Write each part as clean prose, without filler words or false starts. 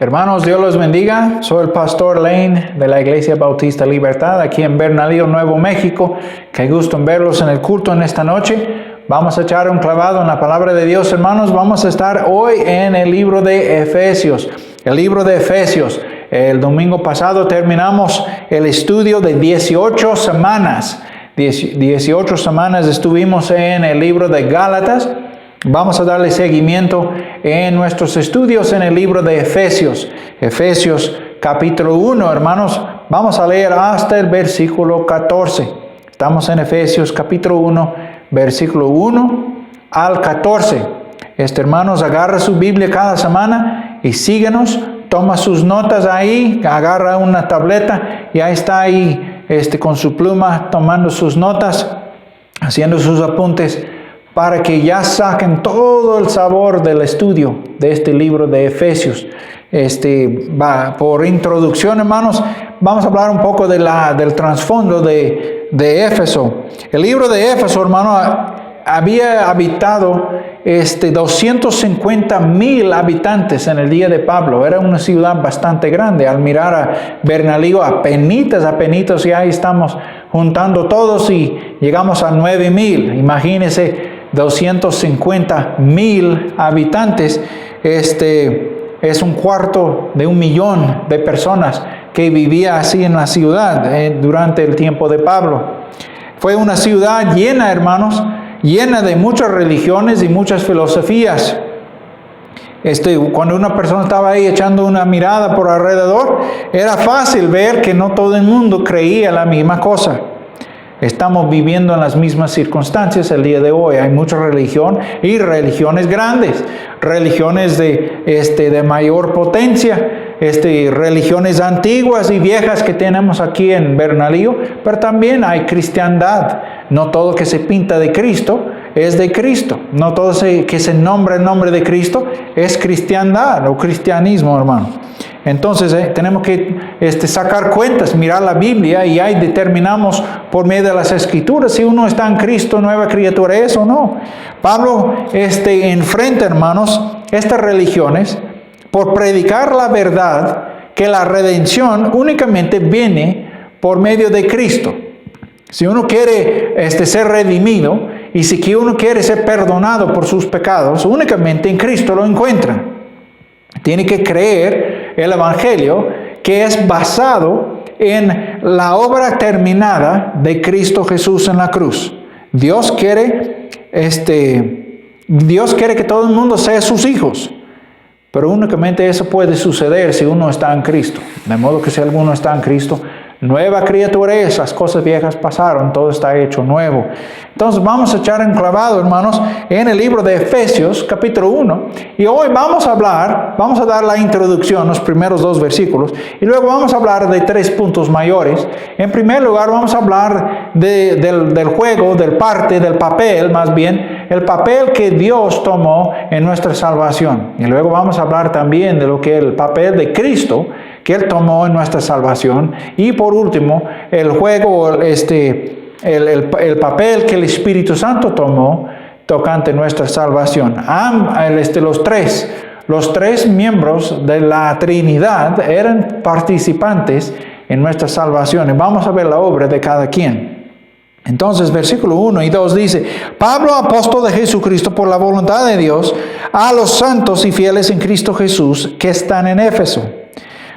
Hermanos, Dios los bendiga. Soy el pastor Lane de la Iglesia Bautista Libertad aquí en Bernalillo, Nuevo México. Qué gusto en verlos en el culto en esta noche. Vamos a echar un clavado en la palabra de Dios, hermanos. Vamos a estar hoy en el libro de Efesios. El libro de Efesios. El domingo pasado terminamos el estudio de 18 semanas. 18 semanas estuvimos en el libro de Gálatas. Vamos a darle seguimiento en nuestros estudios en el libro de Efesios. Efesios capítulo 1, hermanos. Vamos a leer hasta el versículo 14. Estamos en Efesios capítulo 1, versículo 1 al 14. Hermanos, agarra su Biblia cada semana y síguenos. Toma sus notas ahí, agarra una tableta y ahí está ahí con su pluma tomando sus notas, haciendo sus apuntes, para que ya saquen todo el sabor del estudio de este libro de Efesios. Por introducción, hermanos, vamos a hablar un poco del trasfondo de Éfeso. El libro de Éfeso, hermano, había habitado 250,000 habitantes en el día de Pablo. Era una ciudad bastante grande. Al mirar a Bernalillo, apenitas, y ahí estamos juntando todos y llegamos a 9,000. Imagínense, 250,000 habitantes. Es un cuarto de 1,000,000 de personas que vivía así en la ciudad durante el tiempo de Pablo. Fue una ciudad llena, hermanos, llena de muchas religiones y muchas filosofías. Cuando una persona estaba ahí echando una mirada por alrededor, era fácil ver que no todo el mundo creía la misma cosa. Estamos viviendo en las mismas circunstancias el día de hoy. Hay mucha religión y religiones grandes, religiones de mayor potencia, religiones antiguas y viejas que tenemos aquí en Bernalillo, pero también hay cristiandad. No todo que se pinta de Cristo es de Cristo. No todo que se nombra el nombre de Cristo es cristiandad o cristianismo, hermano. Entonces tenemos que sacar cuentas, mirar la Biblia y ahí determinamos por medio de las Escrituras si uno está en Cristo, nueva criatura es o no. Pablo enfrenta, hermanos, estas religiones por predicar la verdad que la redención únicamente viene por medio de Cristo. Si uno quiere ser redimido y si uno quiere ser perdonado por sus pecados, únicamente en Cristo lo encuentra. Tiene que creer el Evangelio, que es basado en la obra terminada de Cristo Jesús en la cruz. Dios quiere que todo el mundo sea sus hijos, pero únicamente eso puede suceder si uno está en Cristo. De modo que si alguno está en Cristo, nueva criatura es, las cosas viejas pasaron, todo está hecho nuevo. Entonces vamos a echar un clavado, hermanos, en el libro de Efesios, capítulo 1. Y hoy vamos a dar la introducción, los primeros 2 versículos, y luego vamos a hablar de 3 puntos mayores. En primer lugar, vamos a hablar del juego, del papel, más bien, el papel que Dios tomó en nuestra salvación. Y luego vamos a hablar también de lo que el papel de Cristo que Él tomó en nuestra salvación. Y por último, el juego, el papel que el Espíritu Santo tomó tocante nuestra salvación. Los tres miembros de la Trinidad eran participantes en nuestra salvación. Y vamos a ver la obra de cada quien. Entonces, versículo 1 y 2 dice: Pablo, apóstol de Jesucristo por la voluntad de Dios, a los santos y fieles en Cristo Jesús que están en Éfeso.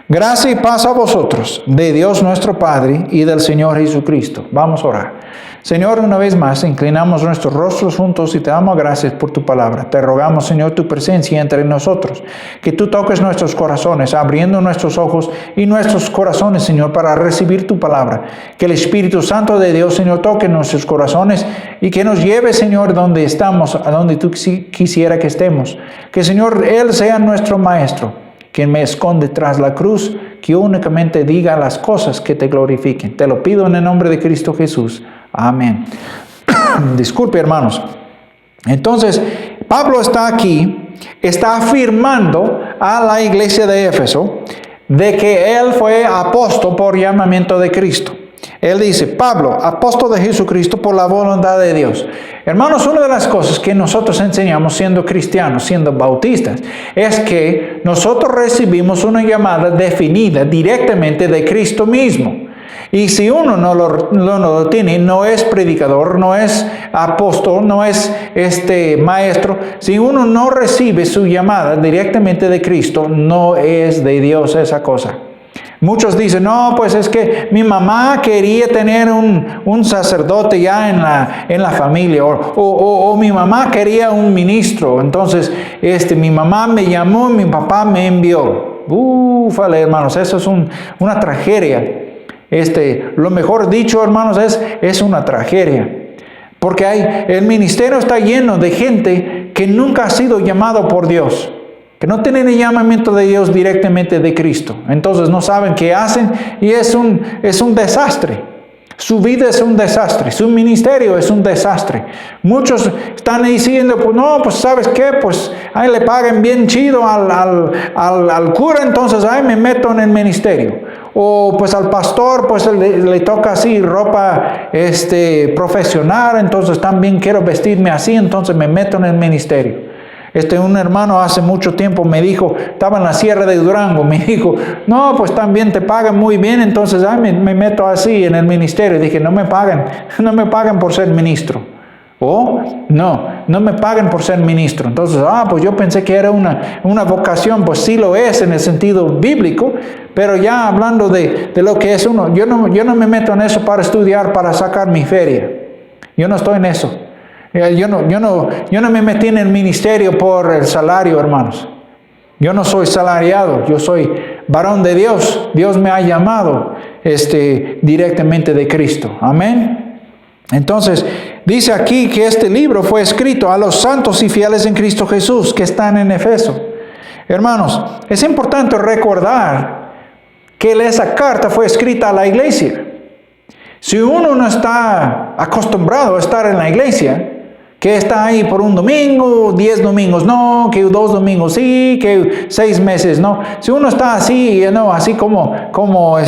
Gracia y paz a vosotros, de Dios nuestro Padre y del Señor Jesucristo. Vamos a orar. Señor, una vez más, inclinamos nuestros rostros juntos y te damos gracias por tu palabra. Te rogamos, Señor, tu presencia entre nosotros, que tú toques nuestros corazones, abriendo nuestros ojos y nuestros corazones, Señor, para recibir tu palabra. Que el Espíritu Santo de Dios, Señor, toque nuestros corazones y que nos lleve, Señor, donde estamos, a donde tú quisiera que estemos. Que, Señor, Él sea nuestro Maestro, quien me esconde tras la cruz, que únicamente diga las cosas que te glorifiquen. Te lo pido en el nombre de Cristo Jesús. Amén. Disculpe, hermanos. Entonces, Pablo está aquí, está afirmando a la iglesia de Éfeso de que él fue apóstol por llamamiento de Cristo. Él dice, Pablo, apóstol de Jesucristo por la voluntad de Dios. Hermanos, una de las cosas que nosotros enseñamos siendo cristianos, siendo bautistas, es que nosotros recibimos una llamada definida directamente de Cristo mismo. Y si uno no lo tiene, no es predicador, no es apóstol, no es maestro, si uno no recibe su llamada directamente de Cristo, no es de Dios esa cosa. Muchos dicen, no, pues es que mi mamá quería tener un sacerdote ya en la familia, o mi mamá quería un ministro, entonces mi mamá me llamó, mi papá me envió. Ufale, hermanos, eso es una tragedia. Lo mejor dicho, hermanos, es una tragedia. Porque el ministerio está lleno de gente que nunca ha sido llamado por Dios, que no tienen el llamamiento de Dios directamente de Cristo. Entonces no saben qué hacen y es un desastre. Su vida es un desastre, su ministerio es un desastre. Muchos están diciendo, pues no, pues ¿sabes qué? Pues ahí le paguen bien chido al cura, entonces ahí me meto en el ministerio. O pues al pastor, pues le toca así ropa profesional, entonces también quiero vestirme así, entonces me meto en el ministerio. Un hermano hace mucho tiempo me dijo, estaba en la Sierra de Durango, me dijo, no, pues también te pagan muy bien, entonces me meto así en el ministerio. Dije, no me pagan por ser ministro. No me pagan por ser ministro. Entonces, pues yo pensé que era una vocación, pues sí lo es en el sentido bíblico, pero ya hablando de lo que es uno, yo no me meto en eso para estudiar, para sacar mi feria. Yo no estoy en eso. Yo no me metí en el ministerio por el salario, hermanos. Yo no soy salariado, yo soy varón de Dios. Dios me ha llamado directamente de Cristo. Amén. Entonces, dice aquí que este libro fue escrito a los santos y fieles en Cristo Jesús que están en Efeso. Hermanos, es importante recordar que esa carta fue escrita a la iglesia. Si uno no está acostumbrado a estar en la iglesia, que está ahí por un domingo, 10 domingos no, que 2 domingos sí, que 6 meses no. Si uno está así, así como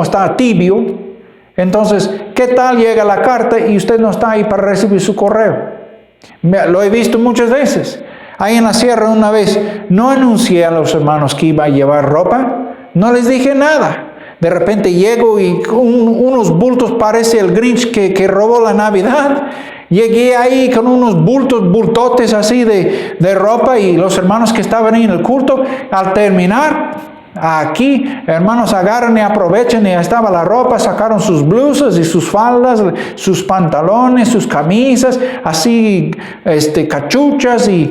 está tibio, entonces, ¿qué tal llega la carta y usted no está ahí para recibir su correo? Lo he visto muchas veces. Ahí en la sierra una vez, no anuncié a los hermanos que iba a llevar ropa, no les dije nada. De repente llego y con unos bultos, parece el Grinch que robó la Navidad. Llegué ahí con unos bultotes así de ropa, y los hermanos que estaban ahí en el culto, al terminar, aquí, hermanos, agarran y aprovechan, y estaba la ropa, sacaron sus blusas y sus faldas, sus pantalones, sus camisas, así, cachuchas y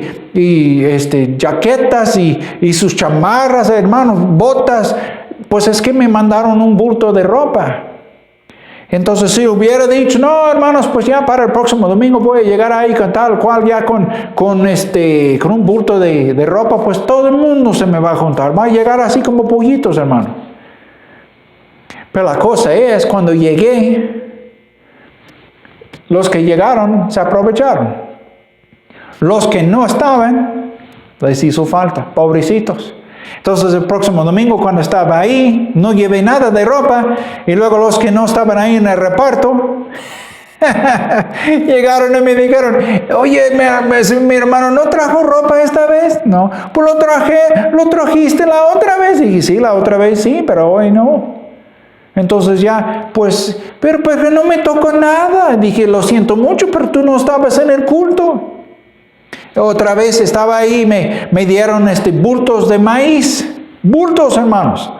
jaquetas y sus chamarras, hermanos, botas. Pues es que me mandaron un bulto de ropa. Entonces, si hubiera dicho, no, hermanos, pues ya para el próximo domingo voy a llegar ahí con tal cual, ya con un bulto de ropa, pues todo el mundo se me va a juntar. Va a llegar así como pollitos, hermano. Pero la cosa es, cuando llegué, los que llegaron se aprovecharon. Los que no estaban, les hizo falta, pobrecitos. Entonces el próximo domingo, cuando estaba ahí, no llevé nada de ropa, y luego los que no estaban ahí en el reparto llegaron y me dijeron, oye, mi hermano no trajo ropa esta vez. No, pues lo trajiste la otra vez. Y dije, sí, la otra vez sí, pero hoy no. Entonces ya, pues, pero no me tocó nada. Dije, lo siento mucho, pero tú no estabas en el culto. Otra vez estaba ahí, me dieron bultos de maíz. Bultos, hermanos.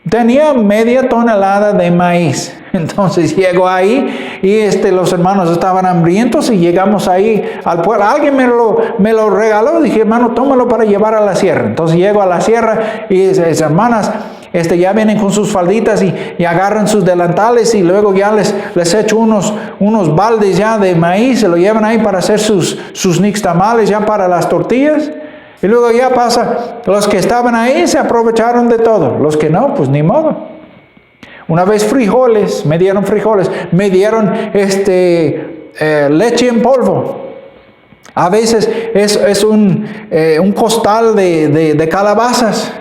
Tenía media tonelada de maíz. Entonces llego ahí y los hermanos estaban hambrientos, y llegamos ahí al pueblo. Alguien me lo regaló. Dije, hermano, tómalo para llevar a la sierra. Entonces llego a la sierra y esas hermanas ya vienen con sus falditas y agarran sus delantales, y luego ya les echo unos baldes ya de maíz, se lo llevan ahí para hacer sus nixtamales ya para las tortillas. Y luego ya pasa, los que estaban ahí se aprovecharon de todo, los que no, pues ni modo. Una vez frijoles, me dieron leche en polvo. A veces es un costal de calabazas.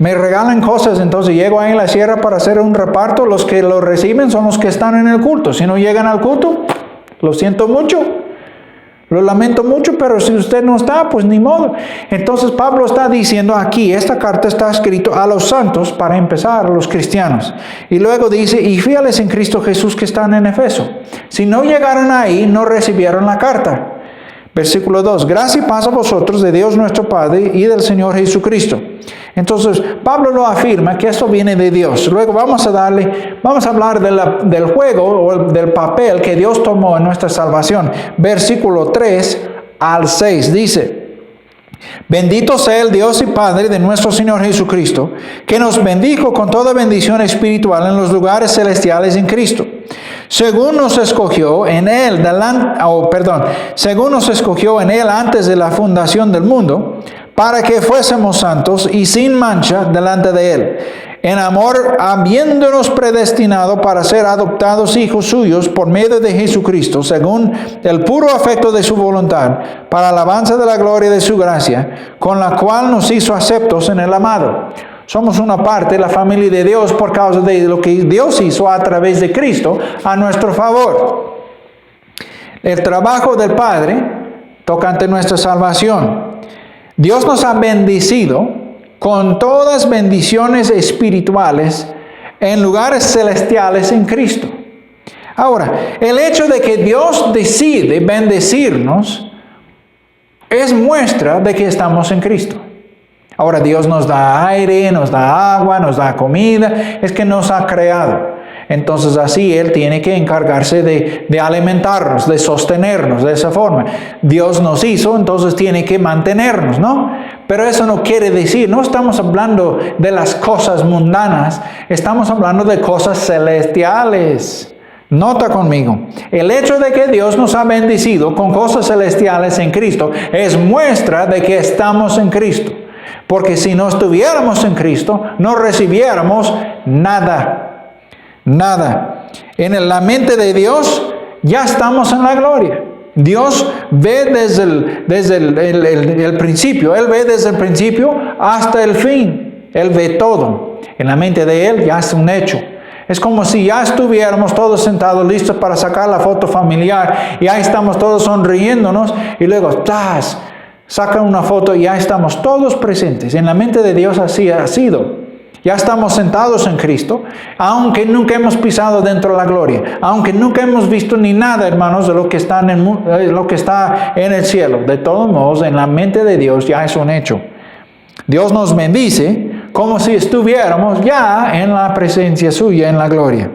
Me regalan cosas, entonces llego ahí en la sierra para hacer un reparto. Los que lo reciben son los que están en el culto. Si no llegan al culto, lo siento mucho. Lo lamento mucho, pero si usted no está, pues ni modo. Entonces Pablo está diciendo aquí, esta carta está escrita a los santos, para empezar, a los cristianos. Y luego dice, y fieles en Cristo Jesús que están en Efeso. Si no llegaron ahí, no recibieron la carta. Versículo 2, gracia y paz a vosotros de Dios nuestro Padre y del Señor Jesucristo. Entonces, Pablo lo afirma que esto viene de Dios. Luego vamos a hablar del juego o del papel que Dios tomó en nuestra salvación. Versículo 3 al 6 dice, bendito sea el Dios y Padre de nuestro Señor Jesucristo, que nos bendijo con toda bendición espiritual en los lugares celestiales en Cristo. Según nos escogió en Él antes de la fundación del mundo, para que fuésemos santos y sin mancha delante de Él, en amor habiéndonos predestinado para ser adoptados hijos suyos por medio de Jesucristo, según el puro afecto de su voluntad, para alabanza de la gloria de su gracia, con la cual nos hizo aceptos en el amado. Somos una parte de la familia de Dios por causa de lo que Dios hizo a través de Cristo a nuestro favor. El trabajo del Padre tocante nuestra salvación. Dios nos ha bendecido con todas bendiciones espirituales en lugares celestiales en Cristo. Ahora, el hecho de que Dios decide bendecirnos es muestra de que estamos en Cristo. Ahora, Dios nos da aire, nos da agua, nos da comida, es que nos ha creado. Entonces así Él tiene que encargarse de alimentarnos, de sostenernos de esa forma. Dios nos hizo, entonces tiene que mantenernos, ¿no? Pero eso no quiere decir, no estamos hablando de las cosas mundanas, estamos hablando de cosas celestiales. Nota conmigo, el hecho de que Dios nos ha bendecido con cosas celestiales en Cristo es muestra de que estamos en Cristo. Porque si no estuviéramos en Cristo, no recibiéramos nada. Nada. En la mente de Dios ya estamos en la gloria. Dios ve desde el principio. Él ve desde el principio hasta el fin. Él ve todo. En la mente de Él ya es un hecho. Es como si ya estuviéramos todos sentados listos para sacar la foto familiar. Y ahí estamos todos sonriéndonos. Y luego, ¡tas! Sacan una foto y ya estamos todos presentes. En la mente de Dios así ha sido. Ya estamos sentados en Cristo, aunque nunca hemos pisado dentro de la gloria, aunque nunca hemos visto ni nada, hermanos, de lo que está en el cielo. De todos modos, en la mente de Dios ya es un hecho. Dios nos bendice como si estuviéramos ya en la presencia suya, en la gloria.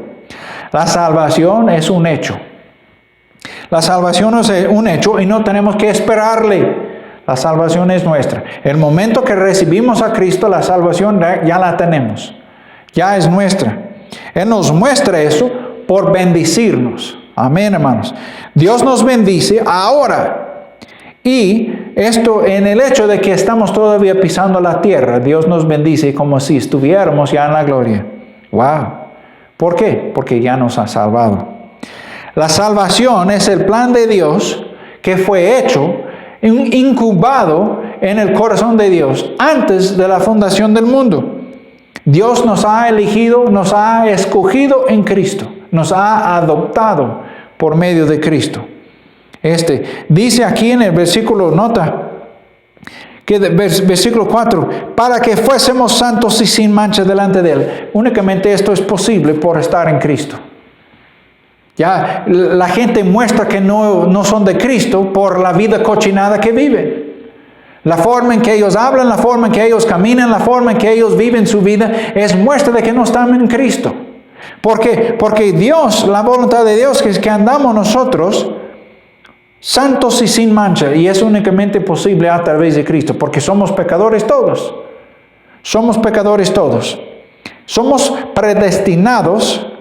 La salvación es un hecho. La salvación es un hecho y no tenemos que esperarle. La salvación es nuestra. El momento que recibimos a Cristo, la salvación ya la tenemos. Ya es nuestra. Él nos muestra eso por bendecirnos. Amén, hermanos. Dios nos bendice ahora. Y esto en el hecho de que estamos todavía pisando la tierra, Dios nos bendice como si estuviéramos ya en la gloria. ¡Wow! ¿Por qué? Porque ya nos ha salvado. La salvación es el plan de Dios que fue hecho, incubado en el corazón de Dios antes de la fundación del mundo. Dios nos ha elegido, nos ha escogido en Cristo, nos ha adoptado por medio de Cristo. Dice aquí en el versículo, nota, que versículo 4, para que fuésemos santos y sin mancha delante de Él. Únicamente esto es posible por estar en Cristo. Ya la gente muestra que no son de Cristo por la vida cochinada que viven. La forma en que ellos hablan, la forma en que ellos caminan, la forma en que ellos viven su vida es muestra de que no están en Cristo. ¿Por qué? Porque Dios, la voluntad de Dios es que andamos nosotros santos y sin mancha, y es únicamente posible a través de Cristo, porque somos pecadores todos. Somos pecadores todos. Somos predestinados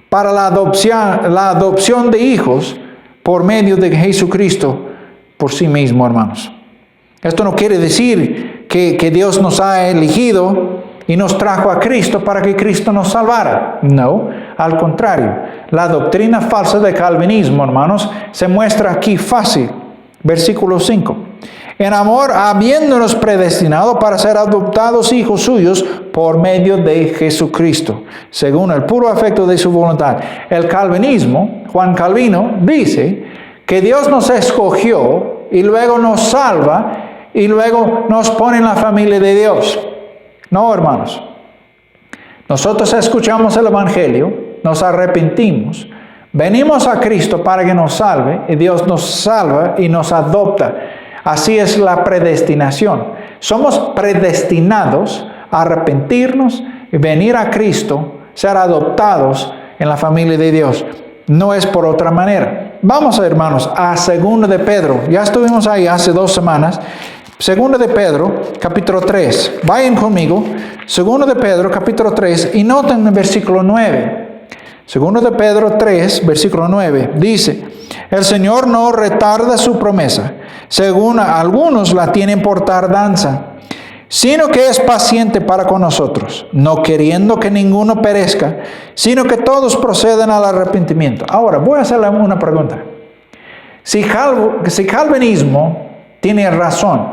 para la adopción de hijos por medio de Jesucristo por sí mismo, hermanos. Esto no quiere decir que Dios nos ha elegido y nos trajo a Cristo para que Cristo nos salvara. No, al contrario. La doctrina falsa del calvinismo, hermanos, se muestra aquí fácil. Versículo 5. en amor, habiéndonos predestinado para ser adoptados hijos suyos por medio de Jesucristo, según el puro afecto de su voluntad. El calvinismo, Juan Calvino, dice que Dios nos escogió y luego nos salva y luego nos pone en la familia de Dios. No, hermanos. Nosotros escuchamos el Evangelio, nos arrepentimos, venimos a Cristo para que nos salve y Dios nos salva y nos adopta. Así es la predestinación. Somos predestinados a arrepentirnos y venir a Cristo, ser adoptados en la familia de Dios. No es por otra manera. Vamos, hermanos, a 2 de Pedro. Ya estuvimos ahí hace 2 semanas. 2 de Pedro, capítulo 3. Vayan conmigo. 2 de Pedro, capítulo 3. Y noten el versículo 9. 2 de Pedro 3, versículo 9. Dice: el Señor no retarda su promesa, según algunos la tienen por tardanza, sino que es paciente para con nosotros, no queriendo que ninguno perezca, sino que todos procedan al arrepentimiento. Ahora, voy a hacerle una pregunta. Si calvinismo tiene razón,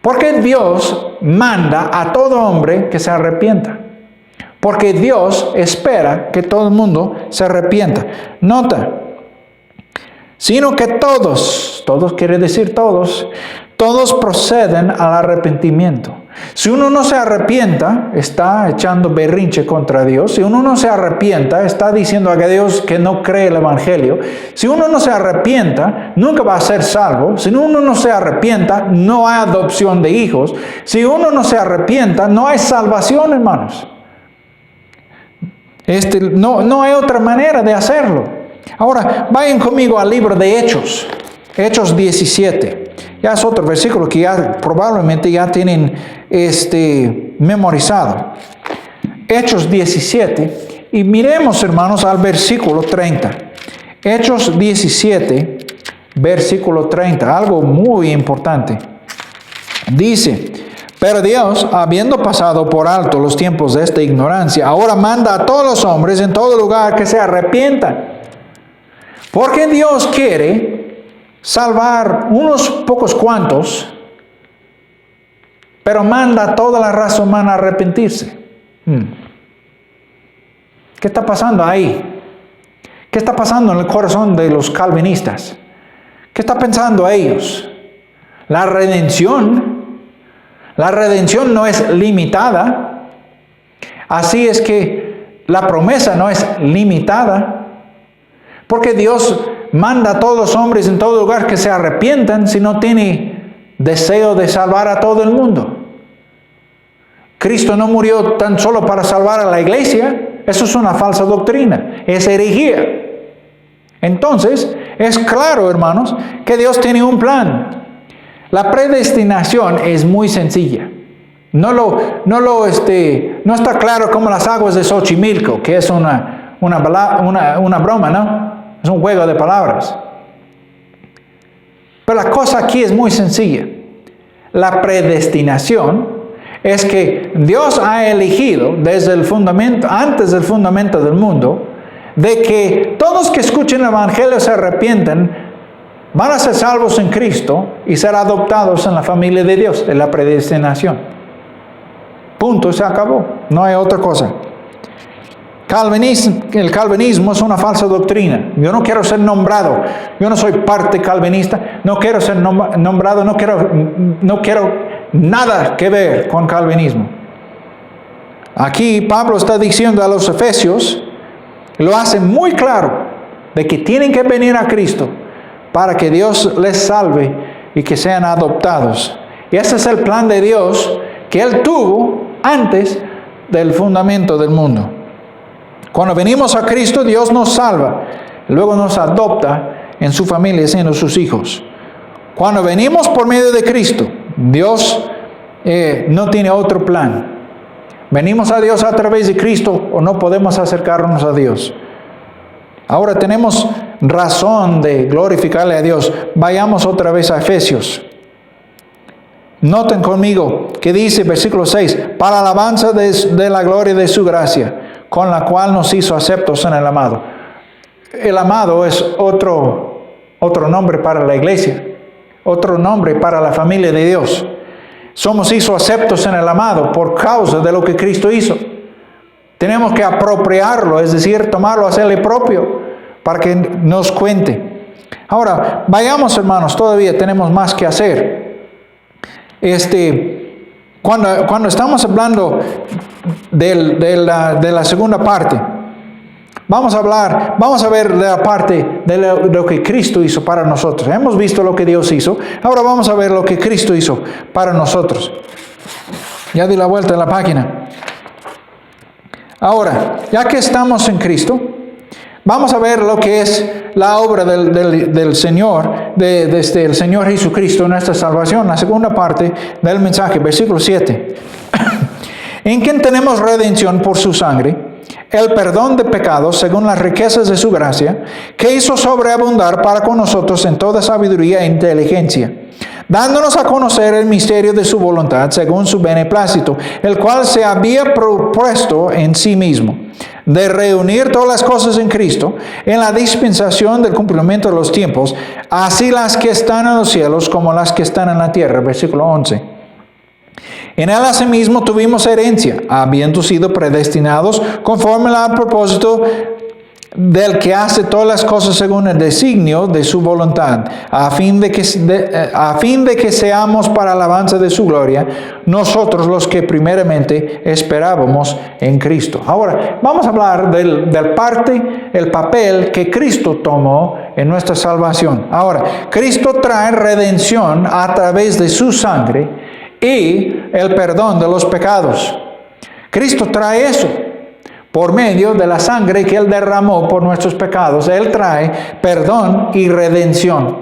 ¿por qué Dios manda a todo hombre que se arrepienta? Porque Dios espera que todo el mundo se arrepienta. Nota, sino que todos quiere decir todos proceden al arrepentimiento. Si uno no se arrepienta, está echando berrinche contra Dios. Si uno no se arrepienta, está diciendo a Dios que no cree el Evangelio. Si uno no se arrepienta, nunca va a ser salvo. Si uno no se arrepienta, no hay adopción de hijos. Si uno no se arrepienta, no hay salvación, hermanos. No hay otra manera de hacerlo. Ahora, vayan conmigo al libro de Hechos. Hechos 17. Ya es otro versículo que ya probablemente ya tienen memorizado. Hechos 17. Y miremos, hermanos, al versículo 30. Hechos 17, versículo 30. Algo muy importante. Dice: pero Dios, habiendo pasado por alto los tiempos de esta ignorancia, ahora manda a todos los hombres en todo lugar que se arrepientan. Porque Dios quiere salvar unos pocos cuantos, pero manda a toda la raza humana a arrepentirse. ¿Qué está pasando ahí? ¿Qué está pasando en el corazón de los calvinistas? ¿Qué está pensando ellos? La redención no es limitada. Así es que la promesa no es limitada. Porque Dios manda a todos los hombres en todo lugar que se arrepientan si no tiene deseo de salvar a todo el mundo. Cristo no murió tan solo para salvar a la iglesia. Eso es una falsa doctrina. Es herejía. Entonces, es claro, hermanos, que Dios tiene un plan. La predestinación es muy sencilla. No está claro como las aguas de Xochimilco, que es una broma, ¿no? Es un juego de palabras. Pero la cosa aquí es muy sencilla. La predestinación es que Dios ha elegido desde el fundamento, antes del fundamento del mundo, de que todos que escuchen el Evangelio se arrepienten, van a ser salvos en Cristo y ser adoptados en la familia de Dios. Es la predestinación. Punto, se acabó. No hay otra cosa. El calvinismo es una falsa doctrina. Yo no quiero ser nombrado. Yo no soy parte calvinista. No quiero ser nombrado. No quiero nada que ver con calvinismo. Aquí Pablo está diciendo a los efesios, lo hace muy claro, de que tienen que venir a Cristo para que Dios les salve y que sean adoptados. Y ese es el plan de Dios que Él tuvo antes del fundamento del mundo. Cuando venimos a Cristo, Dios nos salva, luego nos adopta en su familia, siendo sus hijos. Cuando venimos por medio de Cristo, Dios no tiene otro plan. Venimos a Dios a través de Cristo o no podemos acercarnos a Dios. Ahora tenemos razón de glorificarle a Dios. Vayamos otra vez a Efesios. Noten conmigo que dice, versículo 6, para alabanza de la gloria de su gracia, con la cual nos hizo aceptos en el amado. El amado es otro nombre para la iglesia. otro nombre para la familia de Dios. Somos hijos aceptos en el amado por causa de lo que Cristo hizo. Tenemos que apropiarlo, es decir, tomarlo, hacerle propio, para que nos cuente. Ahora, vayamos, hermanos, todavía tenemos más que hacer. Cuando estamos hablando de la segunda parte, vamos a ver de la parte de lo que Cristo hizo para nosotros. Hemos visto lo que Dios hizo, ahora vamos a ver lo que Cristo hizo para nosotros. Ya di la vuelta a la página. Ahora, ya que estamos en Cristo, vamos a ver lo que es la obra del Señor, el Señor Jesucristo, nuestra salvación. La segunda parte del mensaje, versículo 7. En quien tenemos redención por su sangre, el perdón de pecados según las riquezas de su gracia, que hizo sobreabundar para con nosotros en toda sabiduría e inteligencia, dándonos a conocer el misterio de su voluntad según su beneplácito, el cual se había propuesto en sí mismo, de reunir todas las cosas en Cristo, en la dispensación del cumplimiento de los tiempos, así las que están en los cielos como las que están en la tierra. Versículo 11. En él asimismo tuvimos herencia, habiendo sido predestinados conforme al propósito del que hace todas las cosas según el designio de su voluntad, a fin de que seamos para alabanza de su gloria, nosotros los que primeramente esperábamos en Cristo. Ahora, vamos a hablar el papel que Cristo tomó en nuestra salvación. Ahora, Cristo trae redención a través de su sangre y el perdón de los pecados. Cristo trae eso. Por medio de la sangre que Él derramó por nuestros pecados, Él trae perdón y redención.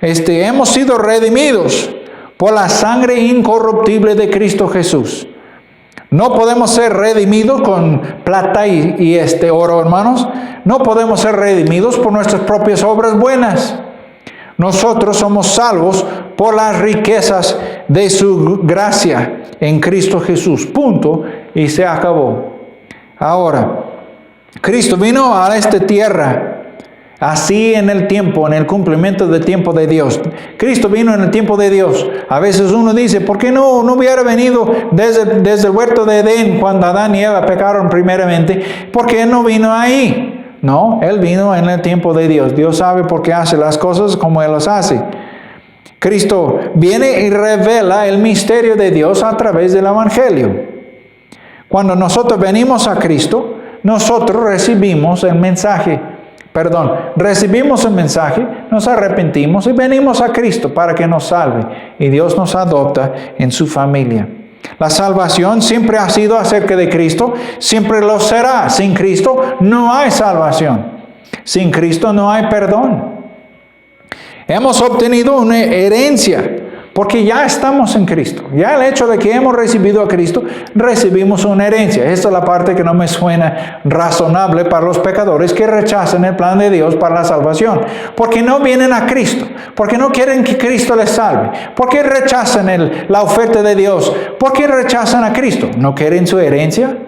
Hemos sido redimidos por la sangre incorruptible de Cristo Jesús. No podemos ser redimidos con plata y oro, hermanos. No podemos ser redimidos por nuestras propias obras buenas. Nosotros somos salvos por las riquezas de su gracia en Cristo Jesús. Punto. Y se acabó. Ahora, Cristo vino a esta tierra así en el tiempo, en el cumplimiento del tiempo de Dios. Cristo vino en el tiempo de Dios. A veces uno dice, ¿por qué no hubiera venido desde el huerto de Edén cuando Adán y Eva pecaron primeramente? ¿Por qué no vino ahí? No, Él vino en el tiempo de Dios. Dios sabe por qué hace las cosas como Él las hace. Cristo viene y revela el misterio de Dios a través del Evangelio. Cuando nosotros venimos a Cristo, nosotros recibimos el mensaje, nos arrepentimos y venimos a Cristo para que nos salve. Y Dios nos adopta en su familia. La salvación siempre ha sido acerca de Cristo, siempre lo será. Sin Cristo no hay salvación. Sin Cristo no hay perdón. Hemos obtenido una herencia porque ya estamos en Cristo. Ya el hecho de que hemos recibido a Cristo, recibimos una herencia. Esta es la parte que no me suena razonable para los pecadores que rechazan el plan de Dios para la salvación. Porque no vienen a Cristo. Porque no quieren que Cristo les salve. Porque rechazan la oferta de Dios. Porque rechazan a Cristo. ¿No quieren su herencia?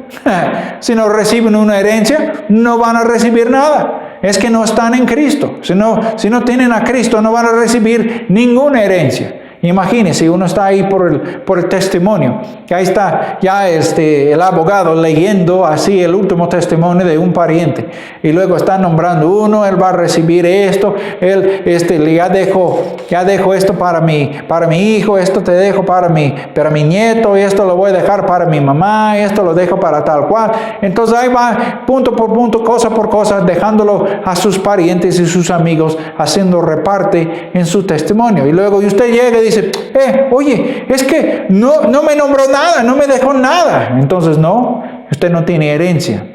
Si no reciben una herencia, no van a recibir nada. Es que no están en Cristo. Si no tienen a Cristo, no van a recibir ninguna herencia. Imagínense, uno está ahí por el testimonio. Que ahí está ya el abogado leyendo así el último testimonio de un pariente. Y luego está nombrando uno, él va a recibir esto. Él ya dejo esto para mi hijo, esto te dejo para mi nieto, y esto lo voy a dejar para mi mamá, y esto lo dejo para tal cual. Entonces ahí va punto por punto, cosa por cosa, dejándolo a sus parientes y sus amigos, haciendo reparte en su testimonio. Y luego usted llega y dice, oye, es que no me nombró nada, no me dejó nada. Entonces no, usted no tiene herencia.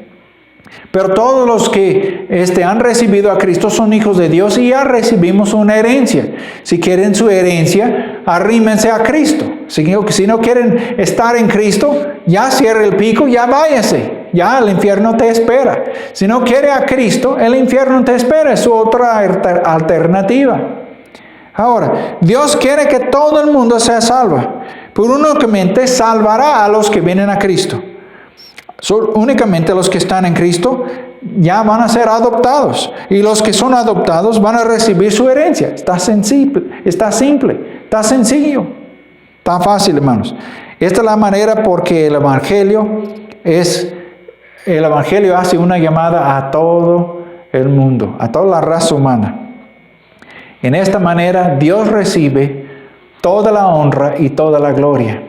Pero todos los que han recibido a Cristo son hijos de Dios y ya recibimos una herencia. Si quieren su herencia, arrímense a Cristo. Si no quieren estar en Cristo, ya cierre el pico, ya váyase. Ya el infierno te espera. Si no quiere a Cristo, el infierno te espera. Es otra alternativa. Ahora, Dios quiere que todo el mundo sea salvo, pero únicamente salvará a los que vienen a Cristo. Únicamente los que están en Cristo ya van a ser adoptados. Y los que son adoptados van a recibir su herencia. Está simple, está sencillo, está fácil, hermanos. Esta es la manera porque el Evangelio hace una llamada a todo el mundo, a toda la raza humana. En esta manera Dios recibe toda la honra y toda la gloria.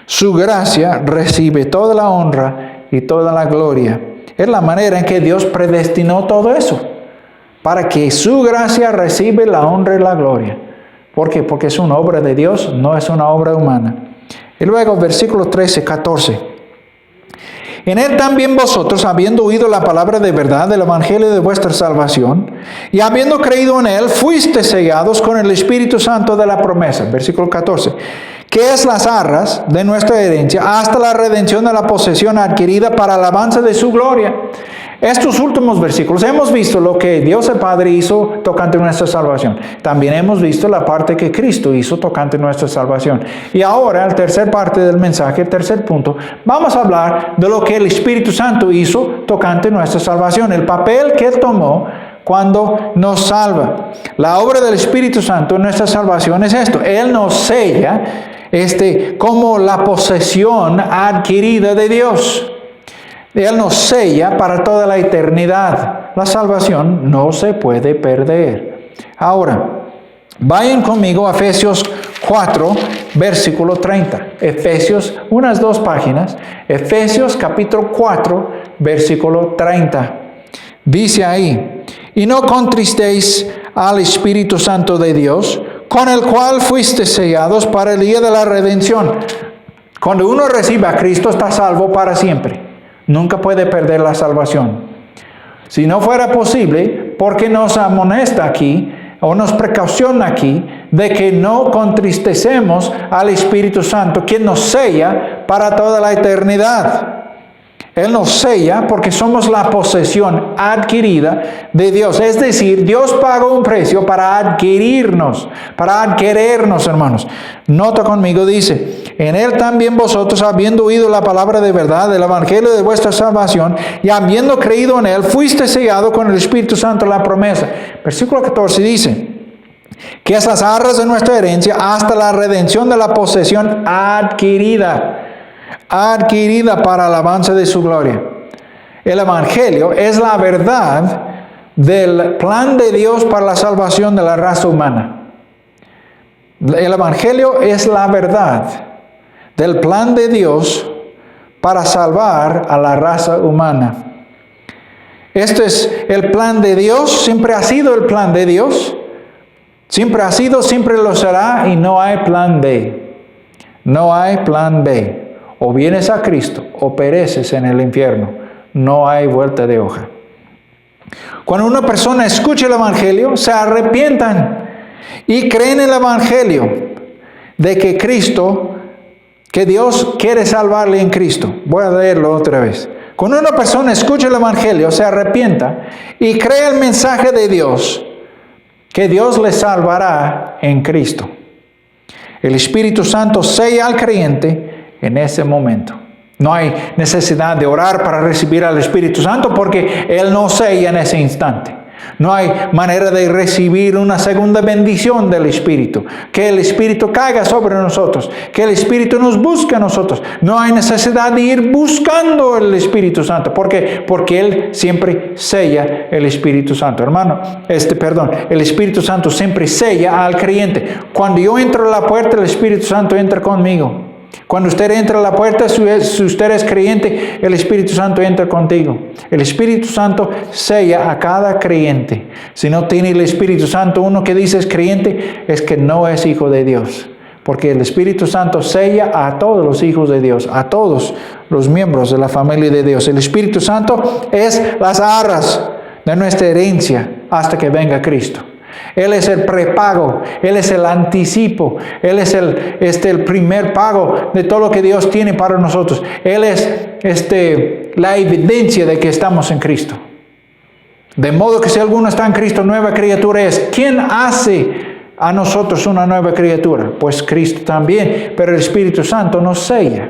Su gracia recibe toda la honra y toda la gloria. Es la manera en que Dios predestinó todo eso, para que su gracia reciba la honra y la gloria. ¿Por qué? Porque es una obra de Dios, no es una obra humana. Y luego, versículos 13, 14. En él también vosotros, habiendo oído la palabra de verdad del evangelio de vuestra salvación, y habiendo creído en él, fuiste sellados con el Espíritu Santo de la promesa. Versículo 14. Que es las arras de nuestra herencia hasta la redención de la posesión adquirida para alabanza de su gloria. Estos últimos versículos hemos visto lo que Dios el Padre hizo tocante nuestra salvación. También hemos visto la parte que Cristo hizo tocante nuestra salvación. Y ahora, la tercera parte del mensaje, el tercer punto, vamos a hablar de lo que el Espíritu Santo hizo tocante nuestra salvación. El papel que Él tomó cuando nos salva. La obra del Espíritu Santo en nuestra salvación es esto. Él nos sella como la posesión adquirida de Dios. Él nos sella para toda la eternidad. La salvación no se puede perder. Ahora, vayan conmigo a Efesios 4, versículo 30. Efesios, unas 2 páginas. Efesios capítulo 4, versículo 30. Dice ahí: y no contristéis al Espíritu Santo de Dios, con el cual fuiste sellados para el día de la redención. Cuando uno recibe a Cristo, está salvo para siempre. Nunca puede perder la salvación. Si no fuera posible, ¿por qué nos amonesta aquí o nos precauciona aquí de que no contristecemos al Espíritu Santo, quien nos sella para toda la eternidad? Él nos sella porque somos la posesión adquirida de Dios. Es decir, Dios pagó un precio para adquirirnos, hermanos. Nota conmigo, dice: en él también vosotros, habiendo oído la palabra de verdad del evangelio de vuestra salvación, y habiendo creído en él, fuiste sellado con el Espíritu Santo la promesa. Versículo 14 dice: que esas arras de nuestra herencia hasta la redención de la posesión adquirida para alabanza de su gloria. El Evangelio es la verdad del plan de Dios para la salvación de la raza humana. El Evangelio es la verdad del plan de Dios para salvar a la raza humana. Este es el plan de Dios, siempre ha sido el plan de Dios. Siempre ha sido, siempre lo será, y no hay plan B. No hay plan B. O vienes a Cristo o pereces en el infierno. No hay vuelta de hoja. Cuando una persona escucha el Evangelio, se arrepientan y creen en el Evangelio de que que Dios quiere salvarle en Cristo. Voy a leerlo otra vez. Cuando una persona escucha el Evangelio, se arrepienta y cree el mensaje de Dios, que Dios le salvará en Cristo. El Espíritu Santo sella al creyente en ese momento. No hay necesidad de orar para recibir al Espíritu Santo porque Él nos sella en ese instante. No hay manera de recibir una segunda bendición del Espíritu. Que el Espíritu caiga sobre nosotros. Que el Espíritu nos busque a nosotros. No hay necesidad de ir buscando el Espíritu Santo. ¿Por qué? Porque Él siempre sella el Espíritu Santo. Hermano, el Espíritu Santo siempre sella al creyente. Cuando yo entro a la puerta, el Espíritu Santo entra conmigo. Cuando usted entra a la puerta, si usted es creyente, el Espíritu Santo entra contigo. El Espíritu Santo sella a cada creyente. Si no tiene el Espíritu Santo, uno que dice es creyente, es que no es hijo de Dios. Porque el Espíritu Santo sella a todos los hijos de Dios, a todos los miembros de la familia de Dios. El Espíritu Santo es las arras de nuestra herencia hasta que venga Cristo. Él es el prepago, Él es el anticipo, Él es el primer pago de todo lo que Dios tiene para nosotros. Él es la evidencia de que estamos en Cristo. De modo que si alguno está en Cristo, nueva criatura es. ¿Quién hace a nosotros una nueva criatura? Pues Cristo también, pero el Espíritu Santo nos sella.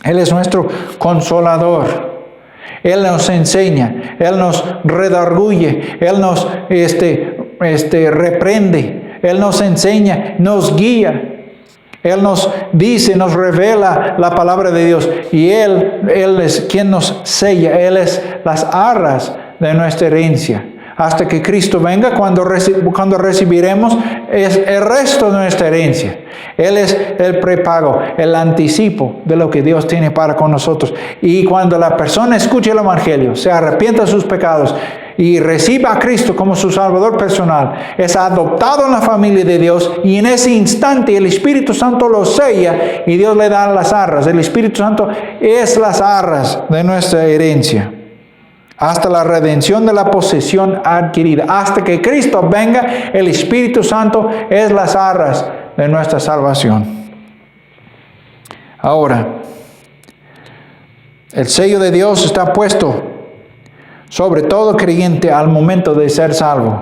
Él es nuestro consolador. Él nos enseña, Él nos redarguye, Él nos reprende, Él nos enseña, nos guía. Él nos dice, nos revela la palabra de Dios. Y Él es quien nos sella. Él es las arras de nuestra herencia. Hasta que Cristo venga, cuando recibiremos es el resto de nuestra herencia. Él es el prepago, el anticipo de lo que Dios tiene para con nosotros. Y cuando la persona escuche el Evangelio, se arrepienta de sus pecados y reciba a Cristo como su Salvador personal, es adoptado en la familia de Dios, y en ese instante el Espíritu Santo lo sella y Dios le da las arras. El Espíritu Santo es las arras de nuestra herencia, hasta la redención de la posesión adquirida. Hasta que Cristo venga, el Espíritu Santo es las arras de nuestra salvación. Ahora, el sello de Dios está puesto sobre todo creyente al momento de ser salvo.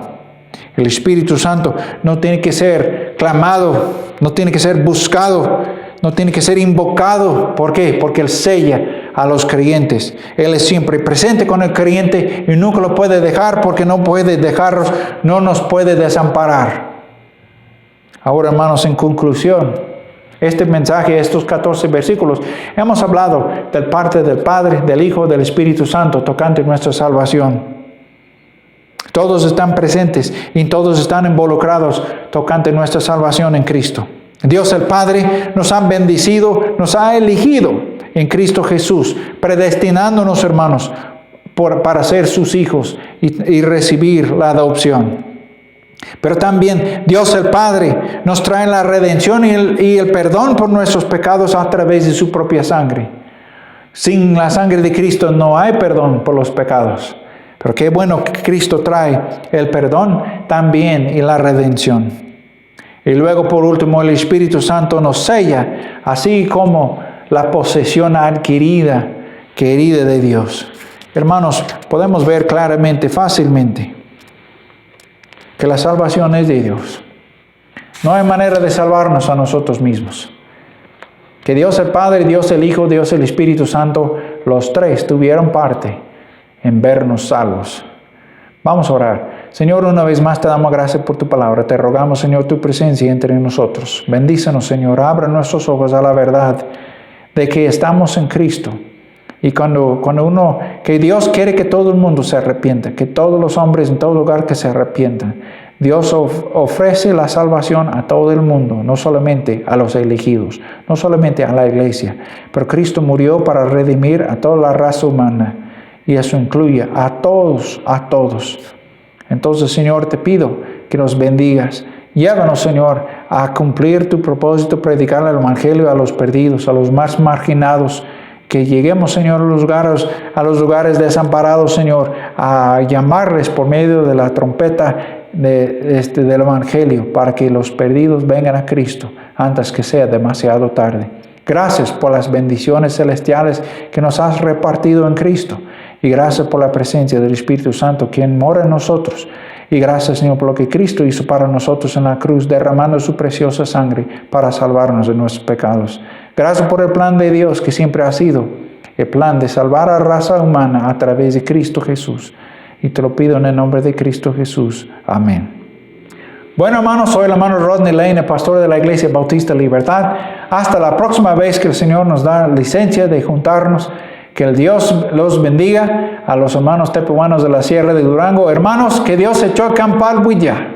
El Espíritu Santo no tiene que ser clamado, no tiene que ser buscado, no tiene que ser invocado. ¿Por qué? Porque Él sella a los creyentes. Él es siempre presente con el creyente y nunca lo puede dejar, porque no puede dejarnos, no nos puede desamparar. Ahora, hermanos, en conclusión, este mensaje, estos 14 versículos, hemos hablado del parte del Padre, del Hijo, del Espíritu Santo tocante nuestra salvación. Todos están presentes y todos están involucrados tocante nuestra salvación en Cristo. Dios el Padre nos ha bendecido, nos ha elegido en Cristo Jesús, predestinándonos, hermanos, para ser sus hijos y recibir la adopción. Pero también Dios el Padre nos trae la redención y el perdón por nuestros pecados a través de su propia sangre. Sin la sangre de Cristo no hay perdón por los pecados. Pero qué bueno que Cristo trae el perdón también y la redención. Y luego, por último, el Espíritu Santo nos sella, así como la posesión adquirida, querida de Dios. Hermanos, podemos ver claramente, fácilmente, que la salvación es de Dios. No hay manera de salvarnos a nosotros mismos. Que Dios el Padre, Dios el Hijo, Dios el Espíritu Santo, los tres tuvieron parte en vernos salvos. Vamos a orar. Señor, una vez más te damos gracias por tu palabra. Te rogamos, Señor, tu presencia entre nosotros. Bendícenos, Señor. Abra nuestros ojos a la verdad de que estamos en Cristo. Y que Dios quiere que todo el mundo se arrepienta, que todos los hombres en todo lugar que se arrepientan. Dios ofrece la salvación a todo el mundo, no solamente a los elegidos, no solamente a la iglesia, pero Cristo murió para redimir a toda la raza humana, y eso incluye a todos, a todos. Entonces, Señor, te pido que nos bendigas. Llévanos, Señor, a cumplir tu propósito, predicar el Evangelio a los perdidos, a los más marginados. Que lleguemos, Señor, a los lugares desamparados, Señor, a llamarles por medio de la trompeta del Evangelio, para que los perdidos vengan a Cristo antes que sea demasiado tarde. Gracias por las bendiciones celestiales que nos has repartido en Cristo. Y gracias por la presencia del Espíritu Santo, quien mora en nosotros. Y gracias, Señor, por lo que Cristo hizo para nosotros en la cruz, derramando su preciosa sangre para salvarnos de nuestros pecados. Gracias por el plan de Dios, que siempre ha sido el plan de salvar a la raza humana a través de Cristo Jesús. Y te lo pido en el nombre de Cristo Jesús. Amén. Bueno, hermanos, soy el hermano Rodney Lane, pastor de la Iglesia Bautista Libertad. Hasta la próxima vez que el Señor nos da licencia de juntarnos. Que el Dios los bendiga a los hermanos tepehuanos de la Sierra de Durango. Hermanos, que Dios echó a acampar Huilla.